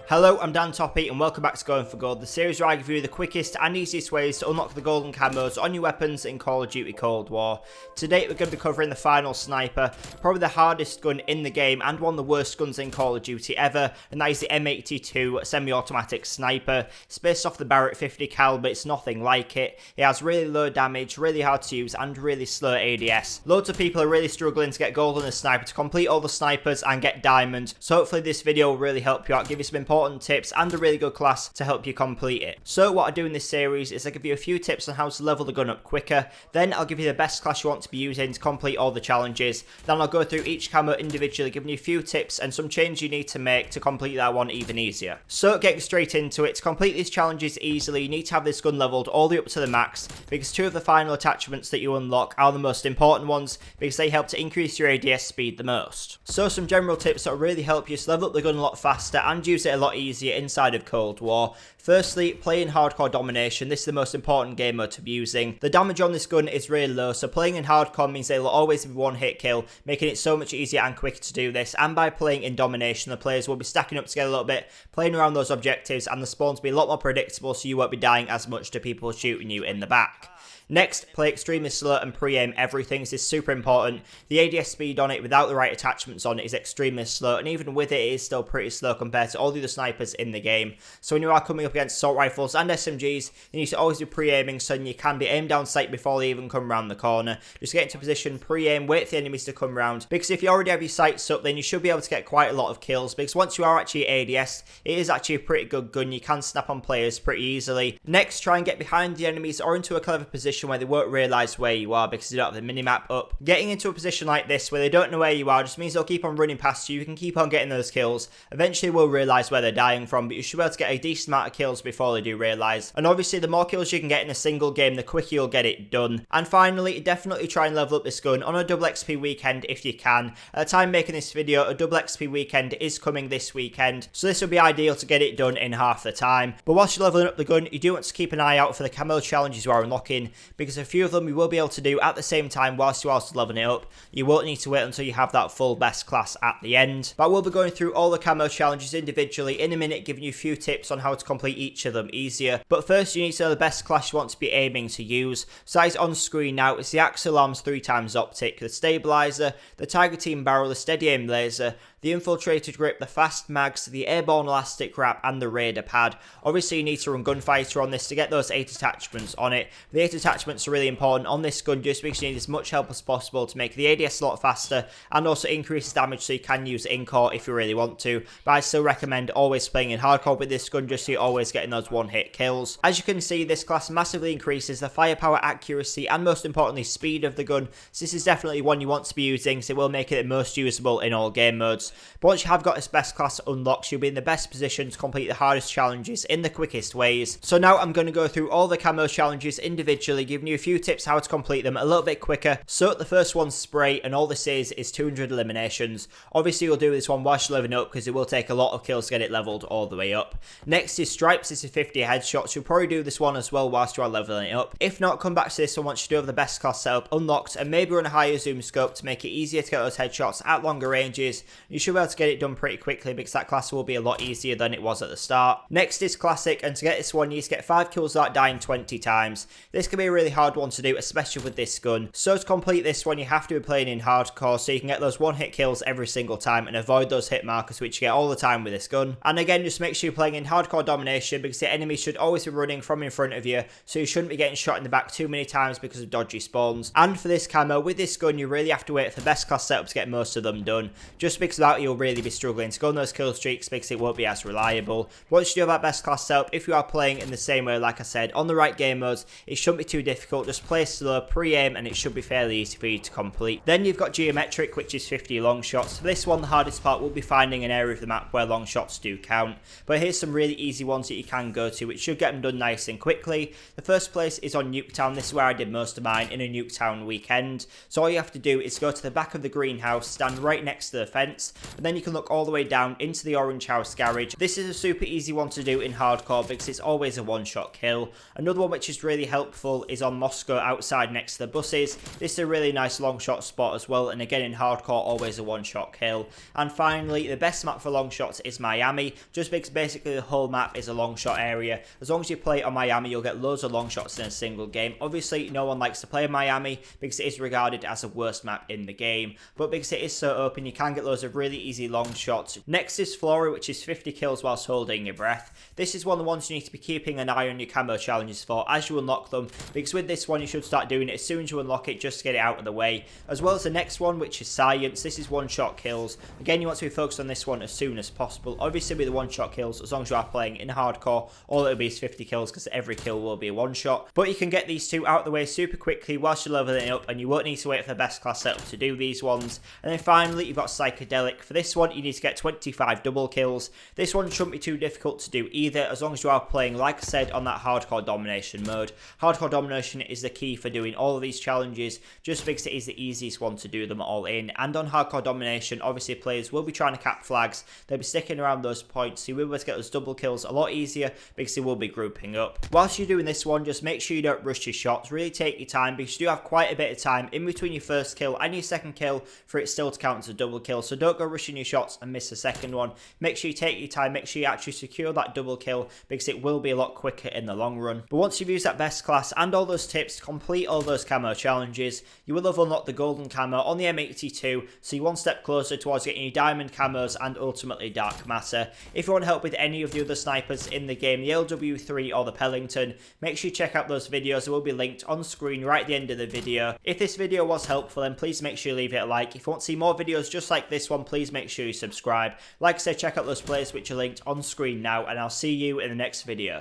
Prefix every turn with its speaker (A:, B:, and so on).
A: Hello, I'm Dan Toppy and welcome back to Going for Gold, the series where I give you the quickest and easiest ways to unlock the golden camos on your weapons in Call of Duty Cold War. Today we're going to be covering the final sniper, probably the hardest gun in the game and one of the worst guns in Call of Duty ever, and that is the M82 Semi-Automatic Sniper. It's based off the Barrett 50 caliber, it's nothing like it. It has really low damage, really hard to use and really slow ADS. Loads of people are really struggling to get gold on the sniper, to complete all the snipers and get diamond, so hopefully this video will really help you out, give you some important tips and a really good class to help you complete it. So what I do in this series is I give you a few tips on how to level the gun up quicker, then I'll give you the best class you want to be using to complete all the challenges, then I'll go through each camo individually, giving you a few tips and some changes you need to make to complete that one even easier. So getting straight into it, to complete these challenges easily you need to have this gun leveled all the way up to the max, because two of the final attachments that you unlock are the most important ones because they help to increase your ADS speed the most. So some general tips that will really help you to level up the gun a lot faster and use it a lot easier inside of Cold War. Firstly, playing hardcore domination. This is the most important game mode to be using. The damage on this gun is really low, so playing in hardcore means it'll always be one hit kill, making it so much easier and quicker to do this. And by playing in domination, the players will be stacking up together a little bit, playing around those objectives, and the spawns will be a lot more predictable, so you won't be dying as much to people shooting you in the back. Next, play extremely slow and pre-aim everything. This is super important. The ADS speed on it without the right attachments on it is extremely slow, and even with it, it is still pretty slow compared to all the other snipers in the game. So when you are coming up against assault rifles and SMGs, you need to always be pre-aiming so you can be aimed down sight before they even come around the corner. Just get into position, pre-aim, wait for the enemies to come around, because if you already have your sights up, then you should be able to get quite a lot of kills, because once you are actually ADS, it is actually a pretty good gun. You can snap on players pretty easily. Next, try and get behind the enemies or into a clever position where they won't realise where you are because you don't have the minimap up. Getting into a position like this where they don't know where you are just means they'll keep on running past you. You can keep on getting those kills. Eventually we'll realise where they're dying from, but you should be able to get a decent amount of kills before they do realise. And obviously the more kills you can get in a single game, the quicker you'll get it done. And finally, definitely try and level up this gun on a double XP weekend if you can. At the time making this video, a double XP weekend is coming this weekend, so this will be ideal to get it done in half the time. But whilst you're leveling up the gun, you do want to keep an eye out for the camo challenges you are unlocking, because a few of them you will be able to do at the same time whilst you're also leveling it up. You won't need to wait until you have that full best class at the end. But we'll be going through all the camo challenges individually in a minute, giving you a few tips on how to complete each of them easier. But first you need to know the best class you want to be aiming to use. So that is on screen now. It's the Axle Arms 3x Optic, the Stabilizer, the Tiger Team Barrel, the Steady Aim Laser, the Infiltrated Grip, the Fast Mags, the Airborne Elastic Wrap and the Raider Pad. Obviously you need to run Gunfighter on this to get those 8 attachments on it. The 8 attachments are really important on this gun just because you need as much help as possible to make the ADS a lot faster and also increase damage so you can use it in core if you really want to. But I still recommend always playing in hardcore with this gun just so you're always getting those one hit kills. As you can see, this class massively increases the firepower, accuracy and most importantly speed of the gun. So this is definitely one you want to be using, so it will make it the most usable in all game modes. But once you have got this best class unlocked, you'll be in the best position to complete the hardest challenges in the quickest ways. So now I'm going to go through all the camo challenges individually, giving you a few tips how to complete them a little bit quicker. So the first one's spray, and all this is 200 eliminations. Obviously you'll do this one whilst you're leveling up because it will take a lot of kills to get it leveled all the way up. Next is stripes. This is 50 headshots. You'll probably do this one as well whilst you are leveling it up. If not, come back to this one once you do have the best class setup unlocked and maybe run a higher zoom scope to make it easier to get those headshots at longer ranges. You should be able to get it done pretty quickly because that class will be a lot easier than it was at the start. Next is classic, and to get this one you need to get 5 kills without dying 20 times. This can be a really hard one to do, especially with this gun. So to complete this one you have to be playing in hardcore so you can get those one hit kills every single time and avoid those hit markers which you get all the time with this gun. And again, just make sure you're playing in hardcore domination because the enemy should always be running from in front of you, so you shouldn't be getting shot in the back too many times because of dodgy spawns. And for this camo, with this gun you really have to wait for the best class setup to get most of them done, just because of that you'll really be struggling to go on those kill streaks because it won't be as reliable. Once you do have that best class setup, if you are playing in the same way like I said on the right game modes, it shouldn't be too difficult. Just play slow, pre-aim, and it should be fairly easy for you to complete. Then you've got Geometric, which is 50 long shots. For this one the hardest part will be finding an area of the map where long shots do count, but here's some really easy ones that you can go to which should get them done nice and quickly. The first place is on Nuketown. This is where I did most of mine in a Nuketown weekend. So all you have to do is go to the back of the greenhouse, stand right next to the fence, and then you can look all the way down into the orange house garage. This is a super easy one to do in hardcore because it's always a one-shot kill. Another one which is really helpful is on Moscow outside next to the buses. This is a really nice long shot spot as well, and again in hardcore always a one-shot kill. And finally, the best map for long shots is Miami, just because basically the whole map is a long shot area. As long as you play on Miami, you'll get loads of long shots in a single game. Obviously no one likes to play Miami because it is regarded as a worst map in the game, but because it is so open you can get loads of really easy long shots. Next is Flora, which is 50 kills whilst holding your breath. This is one of the ones you need to be keeping an eye on your camo challenges for as you unlock them, because with this one you should start doing it as soon as you unlock it, just to get it out of the way. As well as the next one, which is Science. This is one shot kills. Again, you want to be focused on this one as soon as possible. Obviously with the one shot kills, as long as you are playing in hardcore, all it'll be is 50 kills because every kill will be a one shot. But you can get these two out of the way super quickly whilst you're leveling up, and you won't need to wait for the best class setup to do these ones. And then finally you've got Psychedelic. For this one you need to get 25 double kills. This one shouldn't be too difficult to do either, as long as you are playing, like I said, on that hardcore domination mode. Hardcore domination is the key for doing all of these challenges, just because it is the easiest one to do them all in. And on hardcore domination, obviously players will be trying to cap flags, they'll be sticking around those points, so you will be able to get those double kills a lot easier because they will be grouping up. Whilst you're doing this one, just make sure you don't rush your shots, really take your time, because you do have quite a bit of time in between your first kill and your second kill for it still to count as a double kill, so don't go rushing your shots and miss the second one. Make sure you take your time, make sure you actually secure that double kill, because it will be a lot quicker in the long run. But once you've used that best class and all those tips to complete all those camo challenges, you will have unlocked the golden camo on the M82, so you're one step closer towards getting your diamond camos and ultimately dark matter. If you want help with any of the other snipers in the game, the LW3 or the Pellington, make sure you check out those videos. They will be linked on screen right at the end of the video. If this video was helpful, then please make sure you leave it a like. If you want to see more videos just like this one, please make sure you subscribe. Like I said, check out those playlists which are linked on screen now, and I'll see you in the next video.